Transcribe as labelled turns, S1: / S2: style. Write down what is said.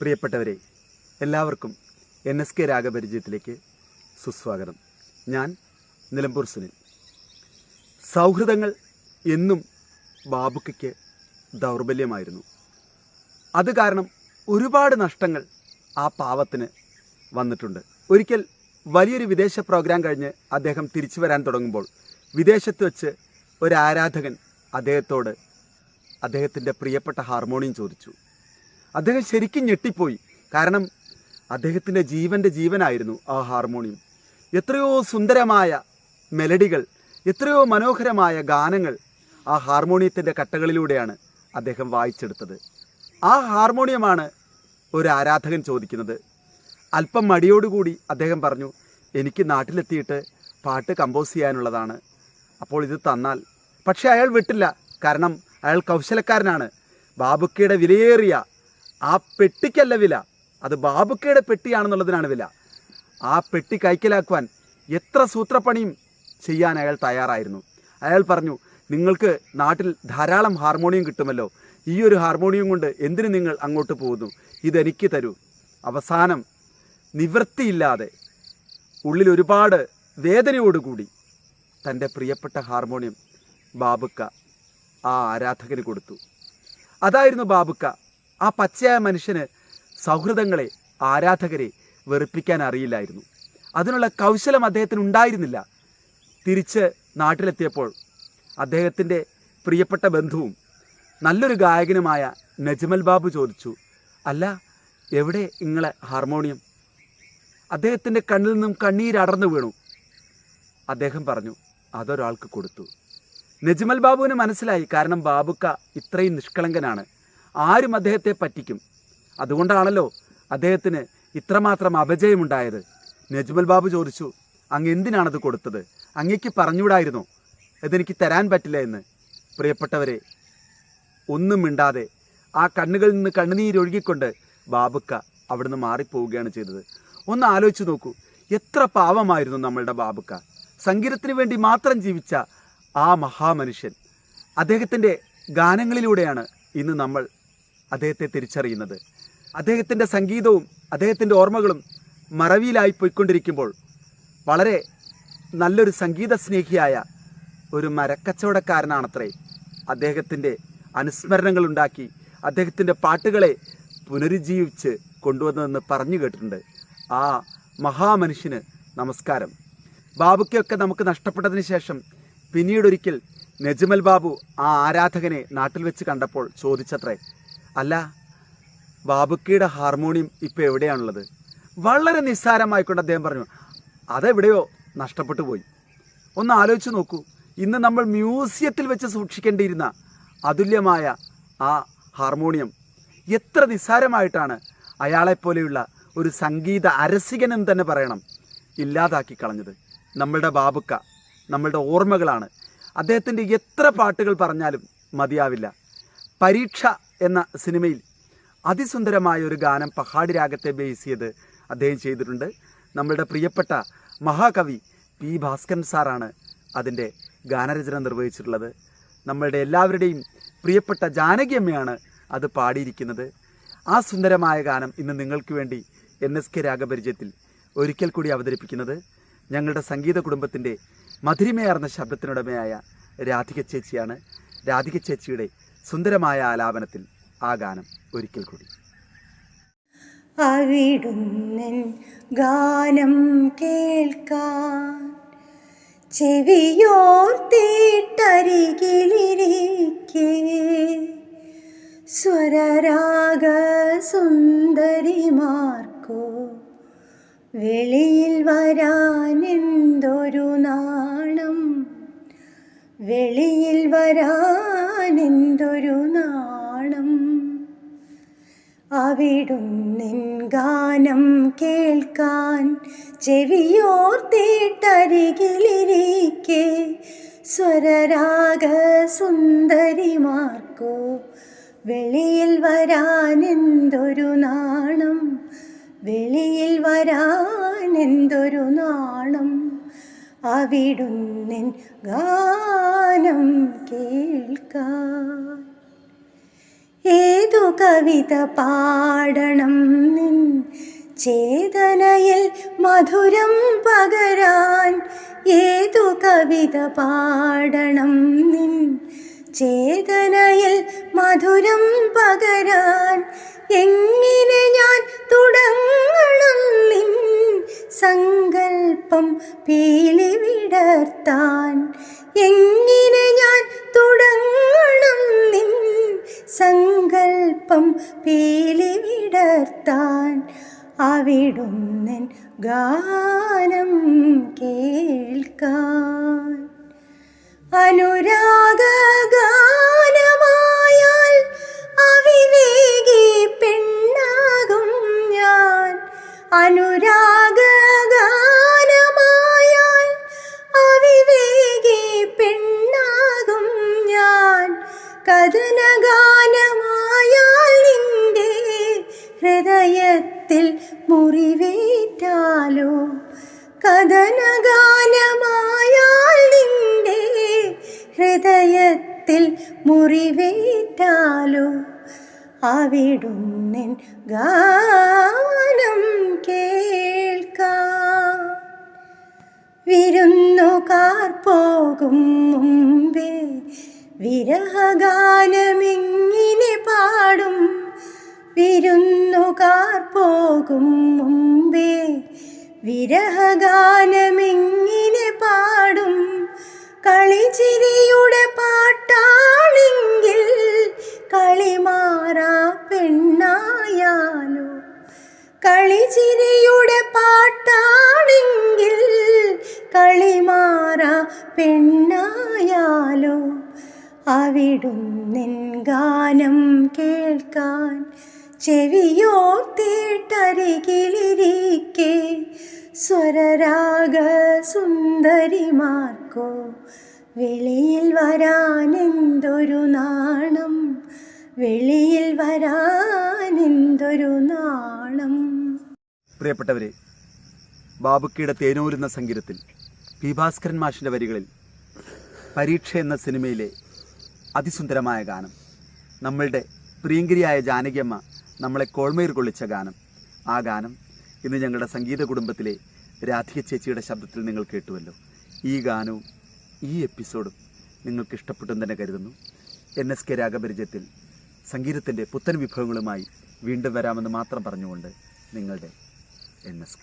S1: പ്രിയപ്പെട്ടവരെ, എല്ലാവർക്കും NSK രാഗപരിചയത്തിലേക്ക് സുസ്വാഗതം. ഞാൻ നിലമ്പൂർ സുനിൽ. സൗഹൃദങ്ങൾ എന്നും ബാബുക്കയ്ക്ക് ദൗർബല്യമായിരുന്നു. അത് കാരണം ഒരുപാട് നഷ്ടങ്ങൾ ആ പാവത്തിന് വന്നിട്ടുണ്ട്. ഒരിക്കൽ വലിയൊരു വിദേശ പ്രോഗ്രാം കഴിഞ്ഞ് അദ്ദേഹം തിരിച്ചു വരാൻ തുടങ്ങുമ്പോൾ വിദേശത്ത് വെച്ച് ഒരു ആരാധകൻ അദ്ദേഹത്തോട് അദ്ദേഹത്തിൻ്റെ പ്രിയപ്പെട്ട ഹാർമോണിയം ചോദിച്ചു. അദ്ദേഹം ശരിക്കും ഞെട്ടിപ്പോയി. കാരണം അദ്ദേഹത്തിൻ്റെ ജീവനായിരുന്നു ആ ഹാർമോണിയം. എത്രയോ സുന്ദരമായ മെലഡികൾ, എത്രയോ മനോഹരമായ ഗാനങ്ങൾ ആ ഹാർമോണിയത്തിൻ്റെ കട്ടകളിലൂടെയാണ് അദ്ദേഹം വായിച്ചെടുത്തത്. ആ ഹാർമോണിയമാണ് ഒരു ആരാധകൻ ചോദിക്കുന്നത്. അല്പം മടിയോടുകൂടി അദ്ദേഹം പറഞ്ഞു, എനിക്ക് നാട്ടിലെത്തിയിട്ട് പാട്ട് കമ്പോസ് ചെയ്യാനുള്ളതാണ്, അപ്പോൾ ഇത് തന്നാൽ. പക്ഷേ അയാൾ വിട്ടില്ല. കാരണം അയാൾ കൗശലക്കാരനാണ്. ബാബുക്കയുടെ വിലയേറിയ ആ പെട്ടിക്കല്ല വില, അത് ബാബുക്കയുടെ പെട്ടിയാണെന്നുള്ളതിനാണ് വില. ആ പെട്ടി കൈക്കലാക്കുവാൻ എത്ര സൂത്രപ്പണിയും ചെയ്യാൻ അയാൾ തയ്യാറായിരുന്നു. അയാൾ പറഞ്ഞു, നിങ്ങൾക്ക് നാട്ടിൽ ധാരാളം ഹാർമോണിയം കിട്ടുമല്ലോ, ഈ ഒരു ഹാർമോണിയം കൊണ്ട് എന്തിനു നിങ്ങൾ അങ്ങോട്ട് പോകുന്നു, ഇതെനിക്ക് തരൂ. അവസാനം നിവൃത്തിയില്ലാതെ ഉള്ളിൽ ഒരുപാട് വേദനയോടുകൂടി തൻ്റെ പ്രിയപ്പെട്ട ഹാർമോണിയം ബാബുക്ക ആ ആരാധകന് കൊടുത്തു. അതായിരുന്നു ബാബുക്ക. ആ പച്ചയായ മനുഷ്യന് സൗഹൃദങ്ങളെ, ആരാധകരെ വെറുപ്പിക്കാൻ അറിയില്ലായിരുന്നു. അതിനുള്ള കൗശലം അദ്ദേഹത്തിന് ഉണ്ടായിരുന്നില്ല. തിരിച്ച് നാട്ടിലെത്തിയപ്പോൾ അദ്ദേഹത്തിൻ്റെ പ്രിയപ്പെട്ട ബന്ധുവും നല്ലൊരു ഗായകനുമായ നജ്മൽ ബാബു ചോദിച്ചു, അല്ല, എവിടെ നിങ്ങളെ ഹാർമോണിയം? അദ്ദേഹത്തിൻ്റെ കണ്ണിൽ നിന്നും കണ്ണീരടർന്നു വീണു. അദ്ദേഹം പറഞ്ഞു, അതൊരാൾക്ക് കൊടുത്തു. നജ്മൽ ബാബുവിന് മനസ്സിലായി. കാരണം ബാബുക്ക ഇത്രയും നിഷ്കളങ്കനാണ്, ആരും അദ്ദേഹത്തെ പറ്റിക്കും. അതുകൊണ്ടാണല്ലോ അദ്ദേഹത്തിന് ഇത്രമാത്രം അപജയമുണ്ടായത്. നജ്മൽ ബാബു ചോദിച്ചു, അങ്ങ് എന്തിനാണത് കൊടുത്തത്? അങ്ങേക്ക് പറഞ്ഞുകൂടായിരുന്നോ ഇതെനിക്ക് തരാൻ പറ്റില്ല എന്ന്? പ്രിയപ്പെട്ടവരെ, ഒന്നും മിണ്ടാതെ ആ കണ്ണുകളിൽ നിന്ന് കണ്ണുനീരൊഴുകിക്കൊണ്ട് ബാബുക്ക അവിടുന്ന് മാറിപ്പോവുകയാണ് ചെയ്തത്. ഒന്ന് ആലോചിച്ച് നോക്കൂ, എത്ര പാവമായിരുന്നു നമ്മളുടെ ബാബുക്ക. സംഗീതത്തിന് വേണ്ടി മാത്രം ജീവിച്ച ആ മഹാമനുഷ്യൻ. അദ്ദേഹത്തിൻ്റെ ഗാനങ്ങളിലൂടെയാണ് ഇന്ന് നമ്മൾ അദ്ദേഹത്തെ തിരിച്ചറിയുന്നത്. അദ്ദേഹത്തിൻ്റെ സംഗീതവും അദ്ദേഹത്തിൻ്റെ ഓർമ്മകളും മറവിയിലായി പോയിക്കൊണ്ടിരിക്കുമ്പോൾ വളരെ നല്ലൊരു സംഗീത സ്നേഹിയായ ഒരു മരക്കച്ചവടക്കാരനാണത്രേ അദ്ദേഹത്തിൻ്റെ അനുസ്മരണങ്ങളുണ്ടാക്കി അദ്ദേഹത്തിൻ്റെ പാട്ടുകളെ പുനരുജ്ജീവിച്ച് കൊണ്ടുവന്നതെന്ന് പറഞ്ഞു കേട്ടിട്ടുണ്ട്. ആ മഹാമനുഷ്യന് നമസ്കാരം. ബാബുക്കയൊക്കെ നമുക്ക് നഷ്ടപ്പെട്ടതിന് ശേഷം പിന്നീടൊരിക്കൽ നജ്മൽ ബാബു ആ ആരാധകനെ നാട്ടിൽ വെച്ച് കണ്ടപ്പോൾ ചോദിച്ചത്രേ, അല്ല, ബാബുക്കയുടെ ഹാർമോണിയം ഇപ്പോൾ എവിടെയാണുള്ളത്? വളരെ നിസ്സാരമായിക്കൊണ്ട് അദ്ദേഹം പറഞ്ഞു, അതെവിടെയോ നഷ്ടപ്പെട്ടു പോയി. ഒന്ന് ആലോചിച്ച് നോക്കൂ, ഇന്ന് നമ്മൾ മ്യൂസിയത്തിൽ വെച്ച് സൂക്ഷിക്കേണ്ടിയിരുന്ന അതുല്യമായ ആ ഹാർമോണിയം എത്ര നിസ്സാരമായിട്ടാണ് അയാളെപ്പോലെയുള്ള ഒരു സംഗീത അരസികനെന്ന് തന്നെ പറയണം ഇല്ലാതാക്കി കളഞ്ഞത്. നമ്മളുടെ ബാബുക്ക നമ്മളുടെ ഓർമ്മകളാണ്. അദ്ദേഹത്തിൻ്റെ എത്ര പാട്ടുകൾ പറഞ്ഞാലും മതിയാവില്ല. പരീക്ഷ എന്ന സിനിമയിൽ അതിസുന്ദരമായ ഒരു ഗാനം പഹാഡി രാഗത്തെ ബേസ് ചെയ്ത് അദ്ദേഹം ചെയ്തിട്ടുണ്ട്. നമ്മളുടെ പ്രിയപ്പെട്ട മഹാകവി പി ഭാസ്കരൻ സാറാണ് അതിൻ്റെ ഗാനരചന നിർവഹിച്ചിട്ടുള്ളത്. നമ്മളുടെ എല്ലാവരുടെയും പ്രിയപ്പെട്ട ജാനകി അമ്മയാണ് അത് പാടിയിരിക്കുന്നത്. ആ സുന്ദരമായ ഗാനം ഇന്ന് നിങ്ങൾക്ക് വേണ്ടി NSK രാഗപരിചയത്തിൽ ഒരിക്കൽ കൂടി അവതരിപ്പിക്കുന്നത് ഞങ്ങളുടെ സംഗീത കുടുംബത്തിൻ്റെ മധുരിമയാർന്ന ശബ്ദത്തിനുടമയായ രാധിക ചേച്ചിയാണ്. രാധിക ചേച്ചിയുടെ സുന്ദരമായ ആലാപനത്തിൽ ആ ഗാനം ഒരിക്കൽ കൂടി.
S2: അവിടുന്നൻ ഗാനം കേൾക്കാൻ ചെവിയോർത്തിട്ടരികിലിരിക്കെ സ്വരരാഗ സുന്ദരിമാർക്കോ വെളിയിൽ വരാനെന്തൊരു നാണം, വെളിയിൽ വരാനെന്തൊരു നാണം. അവിടുന്നിൻ ഗാനം കേൾക്കാൻ ചെവിയോർത്തിട്ടരികിലിരിക്കെ സ്വരരാഗ സുന്ദരിമാർക്കോ വെളിയിൽ വരാനെന്തൊരു നാണം, വെളിയിൽ വരാനെന്തൊരു നാണം. അവിടുന്നിൻ ഗാനം കേൾക്കാൻ ഏതു കവിത പാടണം നിൻ ചേതനയിൽ മധുരം പകരാൻ, ഏതു കവിത പാടണം നിൻ ചേതനയിൽ മധുരം പകരാൻ, എങ്ങനെ ഞാൻ തുടങ്ങണം നിൻ സങ്കൽപ്പം പീലി വിടർത്താൻ, എങ്ങനെ ഞാൻ തുടങ്ങണം നിൻ സങ്കൽപ്പം പീലി വിടർത്താൻ. അവിടുന്നൻ ഗാനം കേൾക്കാൻ. അനുരാഗ ഗാനമായാൽ അവിവേകി പെണ്ണാകും ഞാൻ, അനുരാഗ ഗാനമായാൽ അവിവേകി പെണ്ണാകും ഞാൻ, കഥനഗാനമായാൽ നിന്റെ ഹൃദയത്തിൽ മുറിവേറ്റാലോ, കഥനഗാനമായാൽ നിന്റെ ഹൃദയത്തിൽ മുറിവേറ്റാലോ, അവിടുന്നൻ ഗാനം കേൾക്കാൻ. വിരുന്നുകാർ പോകും മുമ്പേ വിരഹഗാനമെങ്ങിനെ പാടും, വിരുന്നുകാർ പോകും മുമ്പേ വിരഹഗാനമെങ്ങിനെ പാടും, കളിച്ചിരിയുടെ പാട്ടാണെങ്കിൽ കളിമാറാ പെണ്ണായാലോ, കളിച്ചിരിയുടെ പാട്ടാണെങ്കിൽ കളിമാറാ പെണ്ണായാലോ, അവിടുന്നൻ ഗാനം കേൾക്കാൻ ചെവിയോർത്തിട്ടരികിലിരിക്കെ സ്വരരാഗ സുന്ദരിമാർക്കോ വെളിയിൽ വരാനെന്തൊരു നാണം, വെളിയിൽ വരാനെന്തൊരു നാണം.
S1: പ്രിയപ്പെട്ടവരെ, ബാബുക്കിയുടെ തേനൂരുന്ന സംഗീതത്തിൽ പി ഭാസ്കരൻ മാഷിൻ്റെ വരികളിൽ പരീക്ഷ എന്ന സിനിമയിലെ അതിസുന്ദരമായ ഗാനം, നമ്മളുടെ പ്രിയങ്കരിയായ ജാനകിയമ്മ നമ്മളെ കോൾമേർ കൊള്ളിച്ച ഗാനം, ആ ഗാനം ഇന്ന് ഞങ്ങളുടെ സംഗീത കുടുംബത്തിലെ രാധിക ചേച്ചിയുടെ ശബ്ദത്തിൽ നിങ്ങൾ കേട്ടുവല്ലോ. ഈ ഗാനവും ഈ എപ്പിസോഡും നിങ്ങൾക്ക് ഇഷ്ടപ്പെട്ടെന്ന് തന്നെ കരുതുന്നു. NSK രാഗപരിചയത്തിൽ സംഗീതത്തിൻ്റെ പുത്തൻ വിഭവങ്ങളുമായി വീണ്ടും വരാമെന്ന് മാത്രം പറഞ്ഞുകൊണ്ട് നിങ്ങളുടെ NSK.